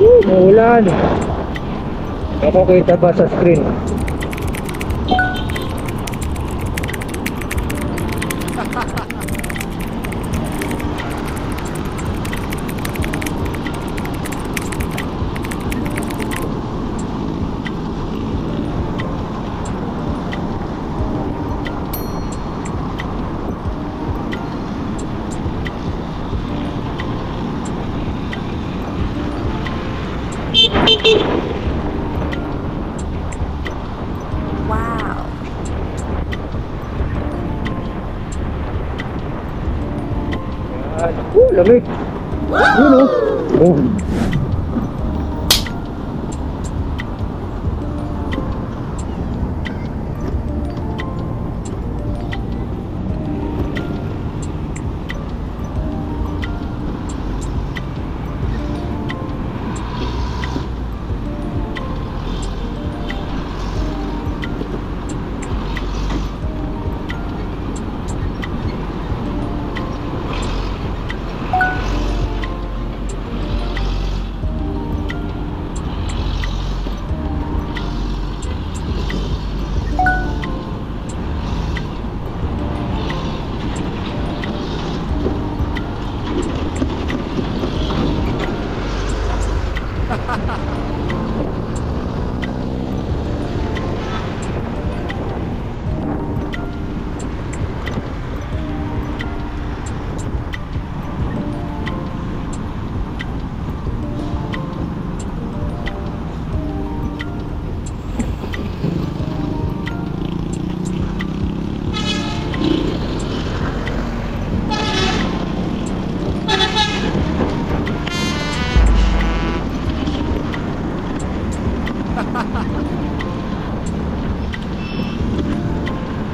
Maulan. Ako kita ba sa screen? Wow. Yan. Lamig. Yun oh. Oh.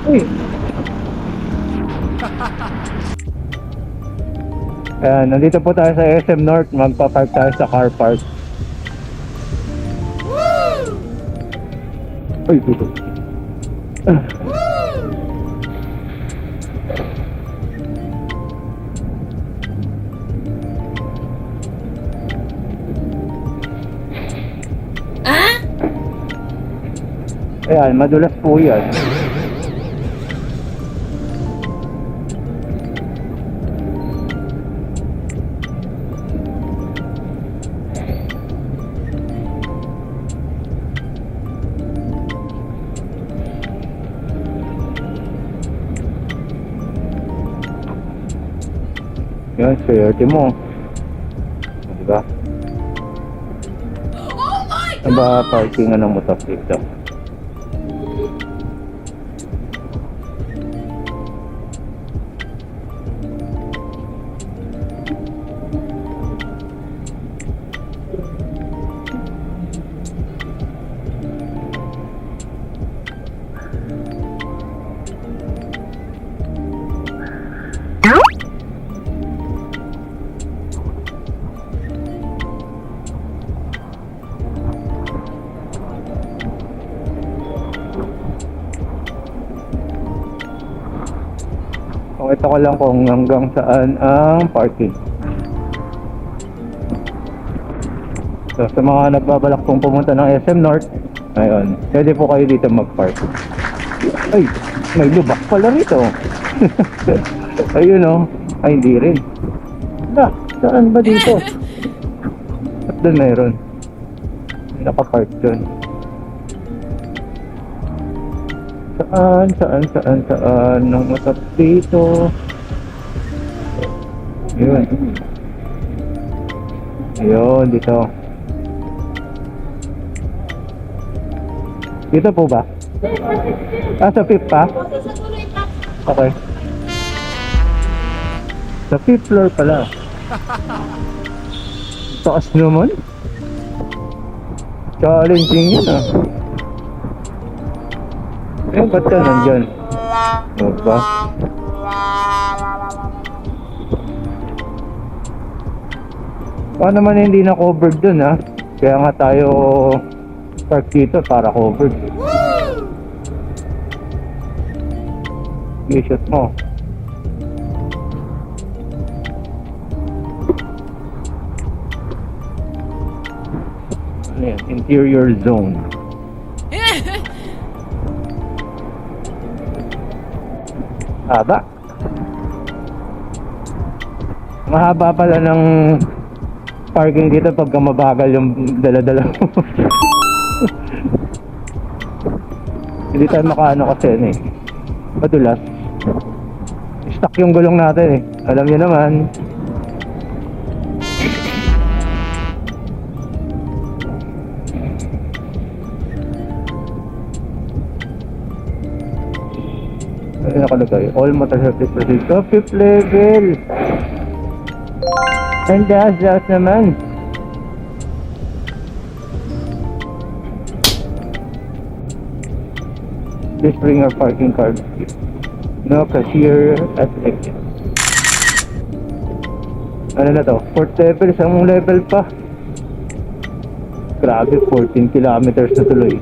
Uy. Ayan, nandito po tayo sa SM North. Magpa-park tayo sa car park. Uy, dito. Ayan, madulas po yan. Yan, swerte mo. Diba? Ano ba parkingan ng motor dito? Ito ko lang kung hanggang saan ang parking. So sa mga nagbabalak pong pumunta ng SM North, ayun, pwede po kayo dito mag-park. Ay, may lubak pala rito. Ayun oh. Ay, hindi rin. Saan ba dito? At doon meron. Nakapark doon. Saan nang matap dito. Yun. Ayun, dito. Dito po ba? Sa fifth pa? Okay. Sa fifth floor pala. Taas naman. Challenging yun ah. Eh, ba't ka nandyan? Ano ba? Paano naman hindi na covered dun ha? Kaya nga tayo park dito para covered. I-shoot mo. Ano yan? Interior zone. Haba. Mahaba pala ng parking dito pagka mabagal yung dala-dala mo. Hindi tayo makaano kasi yan eh. Madulas. Stuck yung gulong natin eh. Alam niyo naman. Ano nakalagay? All motorcycles proceed to 5th level. And das naman. Please bring your parking card. No cashier at exit. Ano na to? 4th level, isang level pa. Grabe, 14 kilometers na tuloy.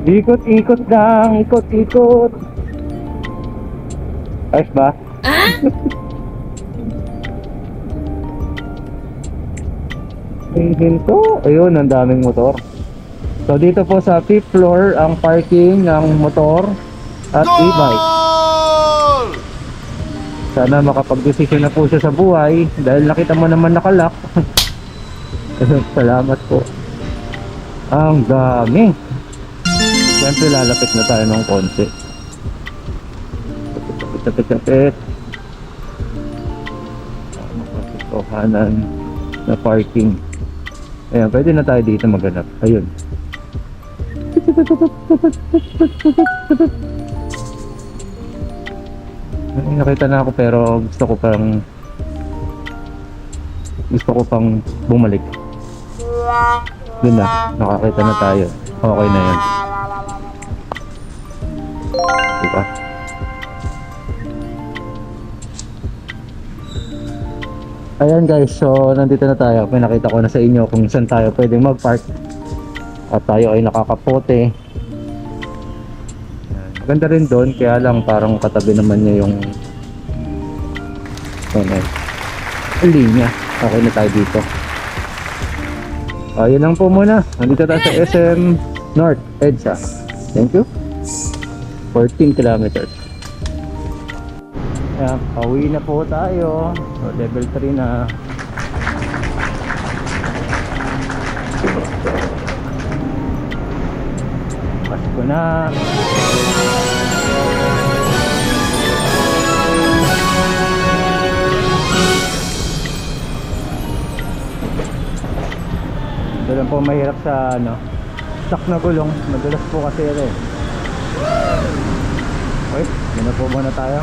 Ikot-ikot lang, ikot-ikot. Ayos ba? May hinto. Ayun, ang daming motor. So dito po sa 5th floor ang parking ng motor at e-bike. Sana makapag-desisyon na po siya sa buhay dahil nakita mo naman nakalock. Salamat po. Ang dami. Siyempre lalapit na tayo ng konti. Kapit-kapit. Kanan na parking. Ayan, pwede na tayo dito maghanap. Ayun. Ay, nakita na ako pero gusto ko pang bumalik. Doon na, nakakita na tayo. Okay na yan. Diba? Ayan guys, so nandito na tayo. Pinakita ko na sa inyo kung saan tayo pwedeng mag-park. At tayo ay nakakapote. Maganda rin doon, kaya lang parang katabi naman niya yung linya. Okay na tayo dito. Ayun lang po muna. Nandito tayo sa SM North EDSA. Thank you. 14 kilometers. Ayan, pauwi na po tayo. So, level 3 na. Pasko na. Ito lang po mahirap sa stuck na gulong. Madulas po kasi ito eh. Okay, muna po muna tayo.